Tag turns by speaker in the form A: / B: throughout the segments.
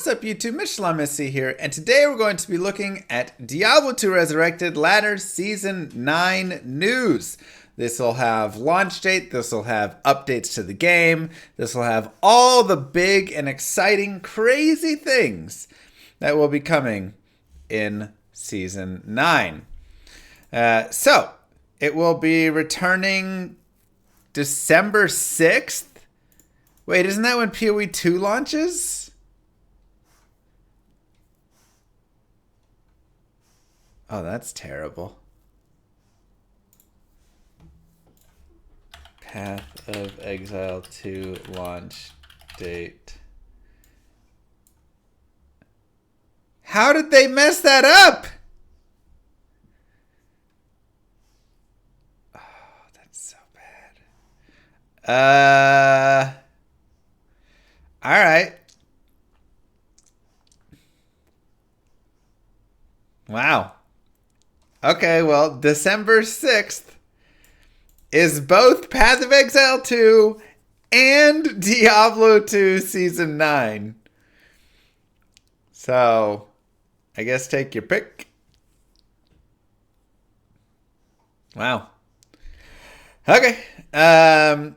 A: What's up YouTube, Mr. here, and today we're going to be looking at Diablo 2 Resurrected Ladder Season 9 news. This will have launch date, this will have updates to the game, this will have all the big and exciting, crazy things that will be coming in Season 9. So, it will be returning December 6th. Wait, isn't that when PoE 2 launches? Oh, that's terrible. Path of Exile 2 launch date. How did they mess that up? Oh, that's so bad. All right. Wow. Okay, well, December 6th is both Path of Exile 2 and Diablo 2 Season 9. So, I guess take your pick. Wow. Okay. Patch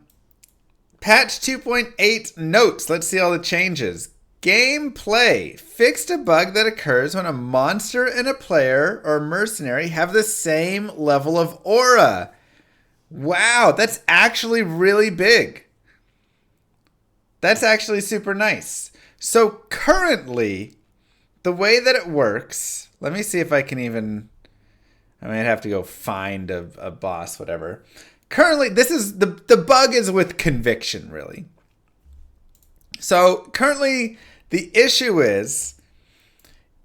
A: 2.8 notes. Let's see all the changes. Gameplay. Fixed a bug that occurs when a monster and a player or mercenary have the same level of aura. Wow, that's actually really big. That's actually super nice. So currently, the way that it works, let me see if I can even, I might have to go find a boss, whatever. Currently, this is, the bug is with conviction, really. So currently, the issue is,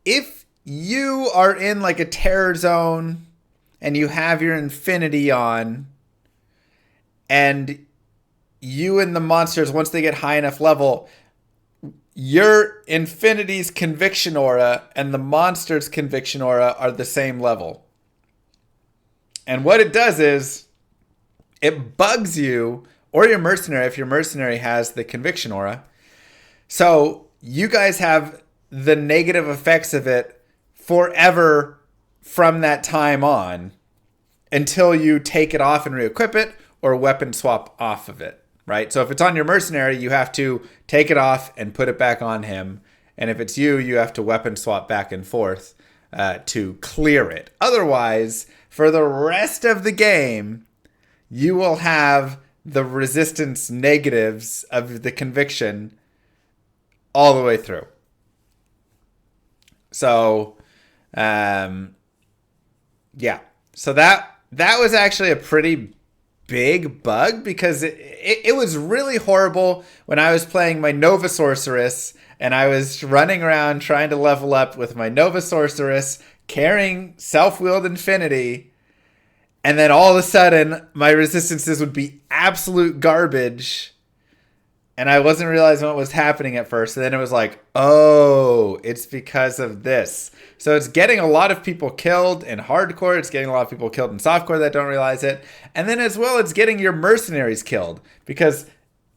A: if you are in like a terror zone and you have your infinity on, and you and the monsters, once they get high enough level, your infinity's conviction aura and the monster's conviction aura are the same level. And what it does is, it bugs you, or your mercenary, if your mercenary has the conviction aura. So you guys have the negative effects of it forever from that time on until you take it off and re-equip it or weapon swap off of it, right? So if it's on your mercenary, you have to take it off and put it back on him. And if it's you, you have to weapon swap back and forth to clear it. Otherwise, for the rest of the game, you will have the resistance negatives of the conviction all the way through. So, yeah. So that was actually a pretty big bug because it was really horrible when I was playing my Nova Sorceress and I was running around trying to level up with my Nova Sorceress carrying self-willed infinity. And then all of a sudden, my resistances would be absolute garbage. And I wasn't realizing what was happening at first. And then it was like, oh, it's because of this. So it's getting a lot of people killed in hardcore. It's getting a lot of people killed in softcore that don't realize it. And then as well, it's getting your mercenaries killed. Because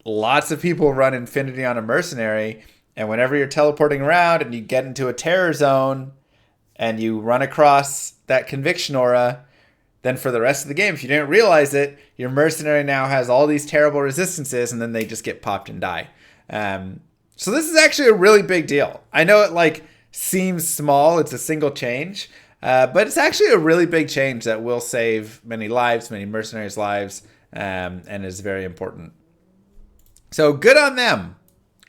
A: lots of people run infinity on a mercenary. And whenever you're teleporting around and you get into a terror zone and you run across that conviction aura, then for the rest of the game, if you didn't realize it, your mercenary now has all these terrible resistances, and then they just get popped and die. So this is actually a really big deal. I know it like seems small; it's a single change, but it's actually a really big change that will save many lives, many mercenaries' lives, and is very important. So good on them.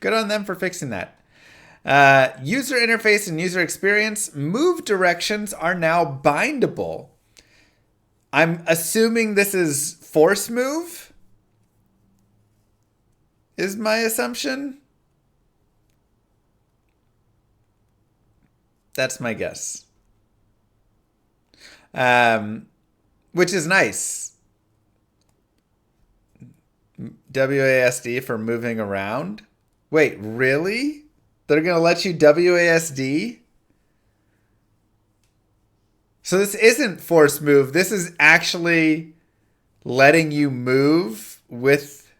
A: Good on them for fixing that. User interface and user experience. Move directions are now bindable. I'm assuming this is force move, is my assumption. That's my guess. Which is nice. WASD for moving around. Wait, really? They're going to let you WASD? So this isn't force move. This is actually letting you move with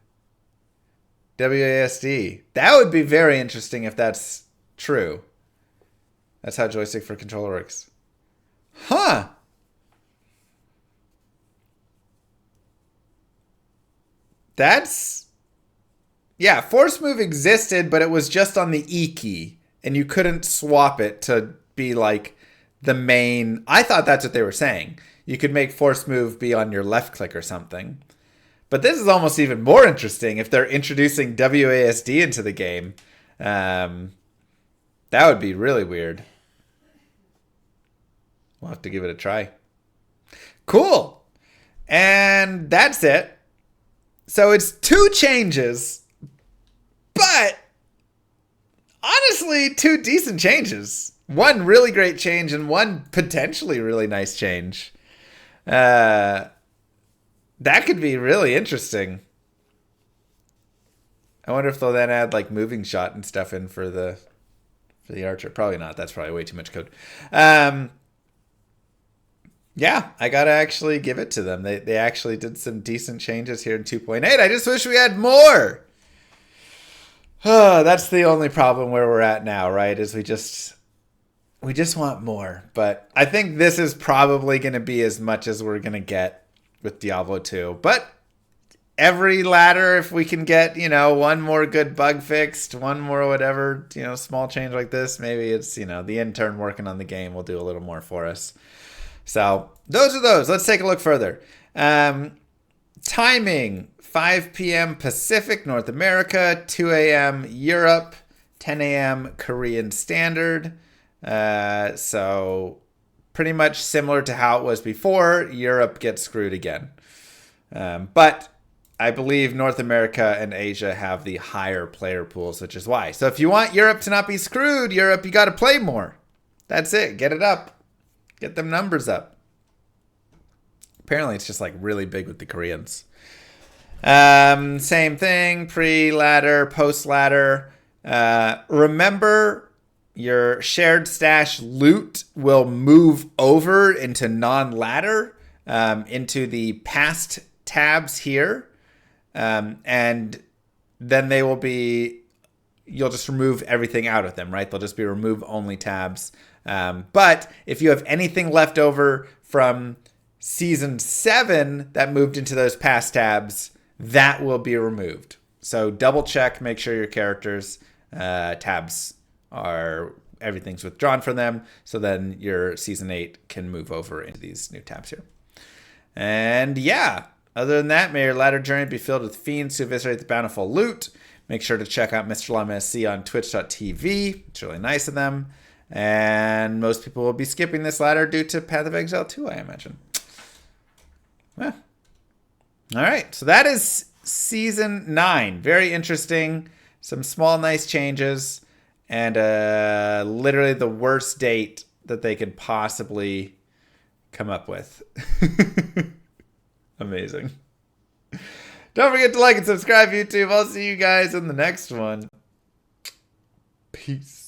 A: WASD. That would be very interesting if that's True. That's how joystick for controller works. Huh. That's... Yeah, force move existed, but it was just on the E key. And you couldn't swap it to be like the main... I thought that's what they were saying. You could make force move be on your left click or something. But this is almost even more interesting if they're introducing WASD into the game. That would be really weird. We'll have to give it a try. Cool. And that's it. So it's 2 changes, but honestly, 2 decent changes. One really great change and one potentially really nice change. That could be really interesting. I wonder if they'll then add like moving shot and stuff in for the archer. Probably not. That's probably way too much code. Yeah, I gotta actually give it to them. They actually did some decent changes here in 2.8. I just wish we had more. Oh, that's the only problem where we're at now, right? Is we just want more. But I think this is probably going to be as much as we're going to get with Diablo 2. But every ladder, if we can get, one more good bug fixed, one more whatever, small change like this, maybe it's, the intern working on the game will do a little more for us. So those are those. Let's take a look further. Timing, 5 p.m. Pacific, North America, 2 a.m. Europe, 10 a.m. Korean Standard. So pretty much similar to how it was before. Europe gets screwed again. But I believe North America and Asia have the higher player pools, which is why. So if you want Europe to not be screwed, Europe, you got to play more. That's it. Get it up. Get them numbers up. Apparently it's just like really big with the Koreans. Same thing, pre-ladder, post-ladder. Remember, your shared stash loot will move over into non-ladder, into the past tabs here. And then they will be, you'll just remove everything out of them, right? They'll just be remove only tabs. But if you have anything left over from Season 7 that moved into those past tabs, that will be removed. So double check, make sure your characters' tabs are, everything's withdrawn from them, so then your Season 8 can move over into these new tabs here. And yeah, other than that, may your ladder journey be filled with fiends who eviscerate the bountiful loot. Make sure to check out Mr. Llama SC on twitch.tv. It's really nice of them. And most people will be skipping this ladder due to Path of Exile 2, I imagine. Yeah. All right, so that is Season 9. Very interesting. Some small, nice changes. And literally the worst date that they could possibly come up with. Amazing. Don't forget to like and subscribe, YouTube. I'll see you guys in the next one. Peace.